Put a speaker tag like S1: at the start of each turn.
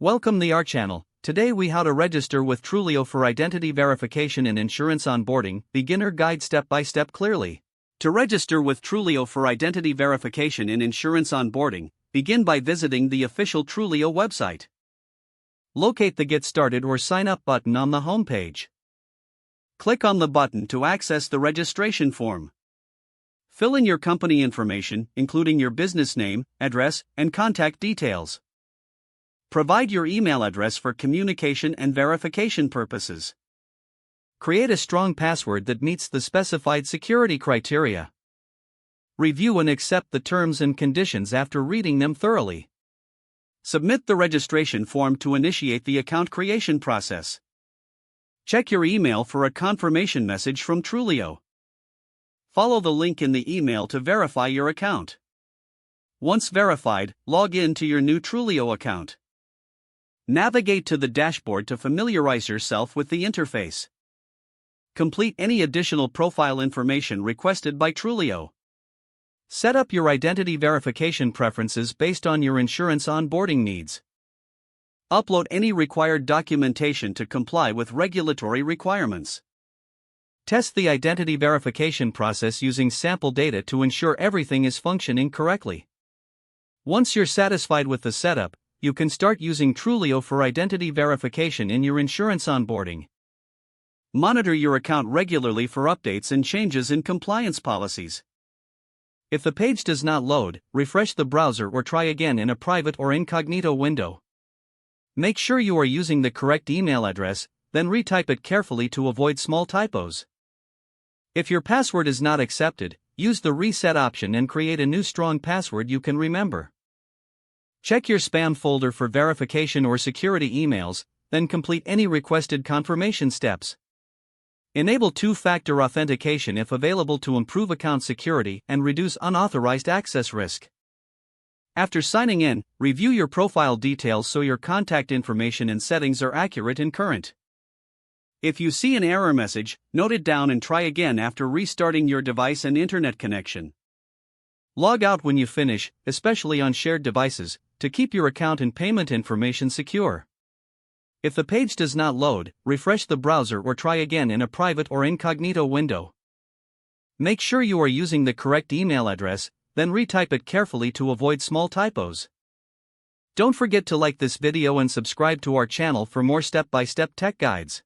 S1: Welcome to our channel. Today we how to register with Trulioo for identity verification and insurance onboarding, beginner guide step by step clearly. To register with Trulioo for identity verification and insurance onboarding, begin by visiting the official Trulioo website. Locate the Get Started or Sign Up button on the home page. Click on the button to access the registration form. Fill in your company information, including your business name, address, and contact details. Provide your email address for communication and verification purposes. Create a strong password that meets the specified security criteria. Review and accept the terms and conditions after reading them thoroughly. Submit the registration form to initiate the account creation process. Check your email for a confirmation message from Trulioo. Follow the link in the email to verify your account. Once verified, log in to your new Trulioo account. Navigate to the dashboard to familiarize yourself with the interface. Complete any additional profile information requested by Trulioo. Set up your identity verification preferences based on your insurance onboarding needs. Upload any required documentation to comply with regulatory requirements. Test the identity verification process using sample data to ensure everything is functioning correctly. Once you're satisfied with the setup, you can start using Trulioo for identity verification in your insurance onboarding. Monitor your account regularly for updates and changes in compliance policies. If the page does not load, refresh the browser or try again in a private or incognito window. Make sure you are using the correct email address, then retype it carefully to avoid small typos. If your password is not accepted, use the reset option and create a new strong password you can remember. Check your spam folder for verification or security emails, then complete any requested confirmation steps. Enable two-factor authentication if available to improve account security and reduce unauthorized access risk. After signing in, review your profile details so your contact information and settings are accurate and current. If you see an error message, note it down and try again after restarting your device and internet connection. Log out when you finish, especially on shared devices, to keep your account and payment information secure. If the page does not load, refresh the browser or try again in a private or incognito window. Make sure you are using the correct email address, then retype it carefully to avoid small typos. Don't forget to like this video and subscribe to our channel for more step-by-step tech guides.